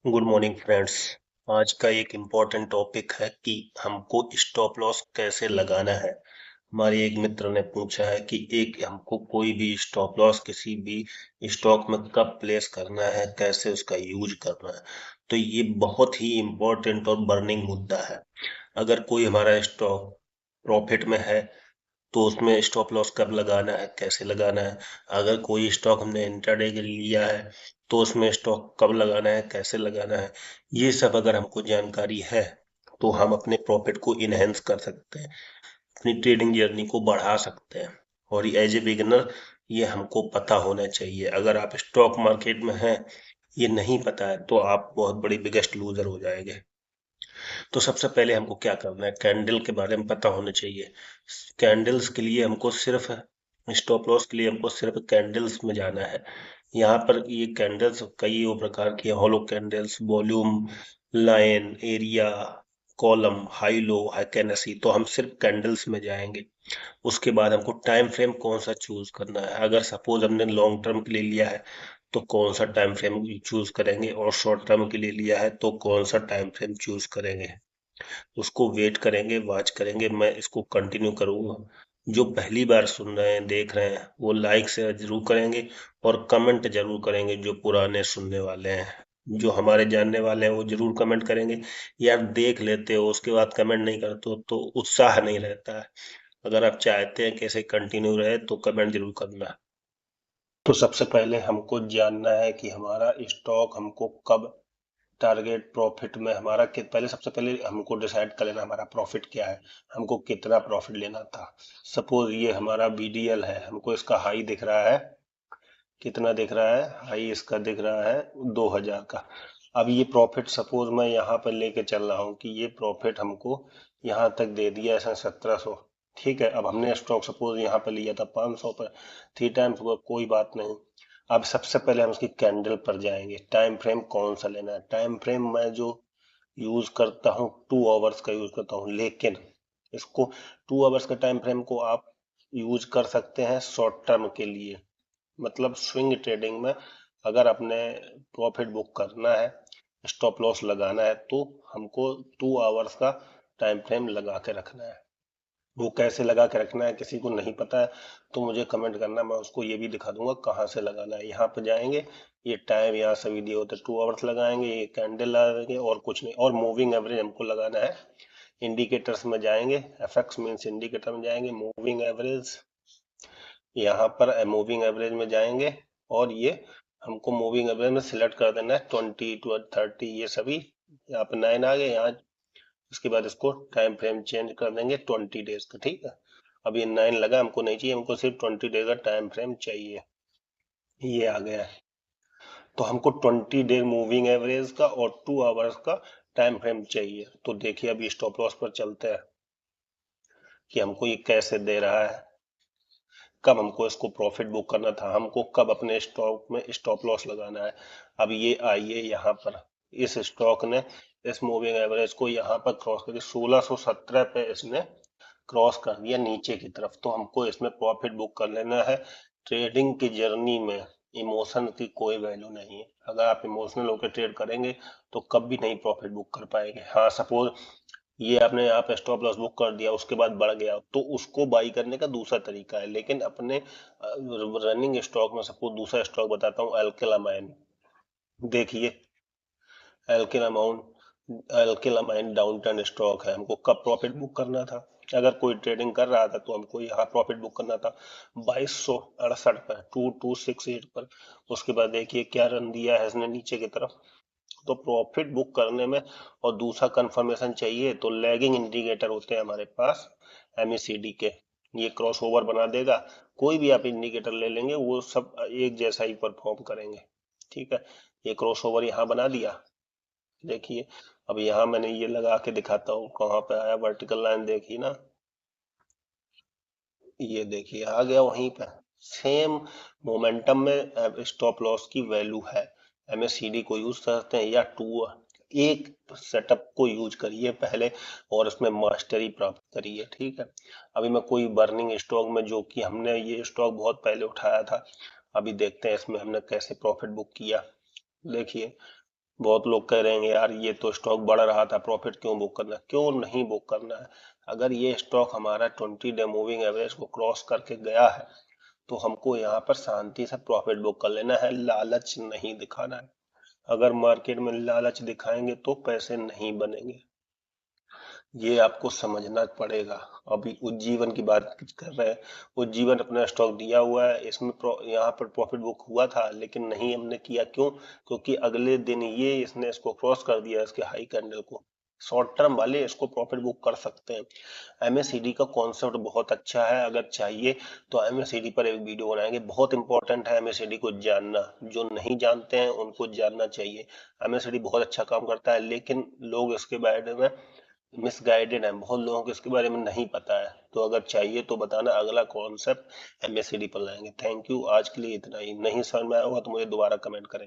Good morning friends. आज का एक इम्पोर्टेंट टॉपिक है कि हमको स्टॉप लॉस कैसे लगाना है। हमारे एक मित्र ने पूछा है कि एक हमको कोई भी स्टॉप लॉस किसी भी स्टॉक में कब प्लेस करना है, कैसे उसका यूज करना है। तो ये बहुत ही इम्पोर्टेंट और बर्निंग मुद्दा है। अगर कोई हमारा स्टॉक प्रॉफिट में है तो उसमें स्टॉप लॉस कब लगाना है, कैसे लगाना है। अगर कोई स्टॉक हमने इंट्राडे के लिए लिया है तो उसमें स्टॉक कब लगाना है, कैसे लगाना है। ये सब अगर हमको जानकारी है तो हम अपने प्रॉफिट को इनहेंस कर सकते हैं, अपनी ट्रेडिंग जर्नी को बढ़ा सकते हैं। और एज ए बिगिनर ये हमको पता होना चाहिए। अगर आप स्टॉक मार्केट में हैं, ये नहीं पता है तो आप बहुत बड़ी बिगेस्ट लूजर हो जाएंगे। तो सबसे पहले हमको क्या करना है, कैंडल के बारे में पता होना चाहिए। कैंडल्स के लिए हमको सिर्फ स्टॉप लॉस के लिए हमको सिर्फ कैंडल्स में जाना है। यहाँ पर ये कैंडल्स कई वो प्रकार की hollow candles, volume, line, area, column, high low, Heikin Ashi, तो हम सिर्फ कैंडल्स में जाएंगे। उसके बाद हमको टाइम फ्रेम कौन सा चूज करना है। अगर सपोज हमने लॉन्ग टर्म के लिए लिया है तो कौन सा टाइम फ्रेम चूज करेंगे, और शॉर्ट टर्म के लिए लिया है तो कौन सा टाइम फ्रेम चूज करेंगे। उसको वेट करेंगे, वॉच करेंगे। मैं इसको कंटिन्यू करूंगा। जो पहली बार सुन रहे हैं, देख रहे हैं, वो लाइक से जरूर करेंगे और कमेंट जरूर करेंगे। जो पुराने सुनने वाले हैं, जो हमारे जानने वाले हैं, वो जरूर कमेंट करेंगे। यार देख लेते हो उसके बाद कमेंट नहीं करते हो तो उत्साह नहीं रहता है। अगर आप चाहते हैं कि ऐसे कंटिन्यू रहे तो कमेंट जरूर करना। तो सबसे पहले हमको जानना है कि हमारा स्टॉक हमको कब टारगेट प्रॉफिट में हमारा पहले सबसे पहले हमको डिसाइड कर लेना हमारा प्रॉफिट क्या है, हमको कितना प्रॉफिट लेना था। सपोज ये हमारा बीडीएल है, हमको इसका हाई दिख रहा है। कितना दिख रहा है हाई? इसका दिख रहा है 2000 का। अब ये प्रॉफिट सपोज मैं यहाँ पर लेके चल रहा हूँ कि ये प्रॉफिट हमको यहाँ तक दे दिया ऐसा 1700। ठीक है, अब हमने स्टॉक सपोज यहाँ पर लिया था 500 पर, 3 टाइम्स हुआ, कोई बात नहीं। अब सबसे पहले हम उसकी कैंडल पर जाएंगे। टाइम फ्रेम कौन सा लेना है? टाइम फ्रेम मैं जो यूज करता हूँ 2 आवर्स का यूज करता हूँ, लेकिन इसको 2 आवर्स का टाइम फ्रेम को आप यूज कर सकते हैं शॉर्ट टर्म के लिए। मतलब स्विंग ट्रेडिंग में अगर अपने प्रॉफिट बुक करना है, स्टॉप लॉस लगाना है, तो हमको 2 आवर्स का टाइम फ्रेम लगा के रखना है। वो कैसे लगा के रखना है किसी को नहीं पता है तो मुझे कमेंट करना, मैं उसको ये भी दिखा दूंगा कहाँ से लगाना है। यहाँ पे जाएंगे, ये टाइम यहाँ सभी दिए होते, 2 आवर्स लगाएंगे, ये कैंडल लगाएंगे और कुछ नहीं। और मूविंग एवरेज हमको लगाना है। इंडिकेटर्स में जाएंगे, एफएक्स मीन्स इंडिकेटर में जाएंगे, मूविंग एवरेज, यहाँ पर मूविंग एवरेज में जाएंगे। और ये हमको मूविंग एवरेज में सिलेक्ट कर देना है 20 टू 30, ये सभी। यहाँ पे 9 आ गए यहाँ। उसके बाद इसको टाइम फ्रेम चेंज कर देंगे 20 डेज का। ठीक है, अब ये 9 लगा, हमको नहीं चाहिए, हमको सिर्फ 20 डेज का टाइम फ्रेम चाहिए। ये आ गया है। तो हमको 20 डे मूविंग एवरेज का और 2 आवर्स का टाइम फ्रेम चाहिए। तो देखिए अभी स्टॉप लॉस पर चलते हैं कि हमको ये कैसे दे रहा है, कब हमको इसको प्रॉफिट बुक करना था, हमको कब अपने स्टॉक में स्टॉप लॉस लगाना है। अब ये आइए यहाँ पर, इस स्टॉक ने इस मूविंग एवरेज को यहाँ पर क्रॉस करके 1617 पे इसने क्रॉस कर दिया नीचे की तरफ। तो हमको इसमें प्रॉफिट बुक कर लेना है। ट्रेडिंग की जर्नी में इमोशन की कोई वैल्यू नहीं है। अगर आप इमोशनल होकर ट्रेड करेंगे तो कभी नहीं प्रॉफिट बुक कर पाएंगे। हाँ, सपोज ये आपने यहाँ पे स्टॉप लॉस बुक कर दिया, उसके बाद बढ़ गया, तो उसको बाई करने का दूसरा तरीका है। लेकिन अपने रनिंग स्टॉक में सपोज दूसरा स्टॉक बताता हूँ, एल्केलामाइन। देखिए, एल्केलामाइन डाउन टर्न स्टॉक है, हमको कब प्रॉफिट बुक करना था? अगर कोई ट्रेडिंग कर रहा था तो हमको यहाँ प्रॉफिट बुक करना था 2268 पर, 2268 पर। उसके बाद देखिए क्या रन दिया है इसने नीचे की तरफ। तो प्रॉफिट बुक करने में और दूसरा कंफर्मेशन चाहिए तो लैगिंग इंडिकेटर होते हैं हमारे पास, एमएसीडी के। ये क्रॉस ओवर बना देगा। कोई भी आप इंडिकेटर ले लेंगे वो सब एक जैसा ही परफॉर्म करेंगे। ठीक है, ये क्रॉस ओवर यहाँ बना दिया। देखिए, अब यहाँ मैंने ये लगा के दिखाता हूँ कहाँ पे आया, वर्टिकल लाइन देखिए ना, ये देखिए आ गया वहीं पे। सेम मोमेंटम में स्टॉप लॉस की वैल्यू है। एमएससीडी को यूज करते हैं या टू, एक सेटअप को यूज करिए पहले और उसमें मास्टरी प्राप्त करिए। ठीक है, अभी मैं कोई बर्निंग स्टॉक में, जो कि हमने ये स्टॉक बहुत पहले उठाया था, अभी देखते हैं इसमें हमने कैसे प्रॉफिट बुक किया। देखिए, बहुत लोग कह रहे हैं यार ये तो स्टॉक बढ़ रहा था, प्रॉफिट क्यों बुक करना है? क्यों नहीं बुक करना है? अगर ये स्टॉक हमारा 20 डे मूविंग एवरेज को क्रॉस करके गया है तो हमको यहाँ पर शांति से प्रॉफिट बुक कर लेना है, लालच नहीं दिखाना है। अगर मार्केट में लालच दिखाएंगे तो पैसे नहीं बनेंगे, ये आपको समझना पड़ेगा। अभी उज्जीवन की बात कर रहे हैं, उज्जीवन अपना स्टॉक दिया हुआ है, इसमें यहाँ पर प्रॉफिट बुक हुआ था लेकिन नहीं हमने किया, क्यों? क्योंकि अगले दिन ये इसने इसको क्रॉस कर दिया, इसके हाई कैंडल को। शॉर्ट टर्म वाले इसको प्रॉफिट बुक कर सकते हैं। एमएससीडी का कॉन्सेप्ट बहुत अच्छा है, अगर चाहिए तो एमएससीडी पर एक वीडियो बनाएंगे, बहुत इंपॉर्टेंट है एमएससीडी को जानना, जो नहीं जानते हैं उनको जानना चाहिए। एमएससीडी बहुत अच्छा काम करता है लेकिन लोग इसके बारे में मिसगाइडेड है, बहुत लोगों को इसके बारे में नहीं पता है। तो अगर चाहिए तो बताना, अगला कॉन्सेप्ट एमएससीडी पर लाएंगे। थैंक यू, आज के लिए इतना ही। नहीं समझ में आया होगा तो मुझे दोबारा कमेंट करें।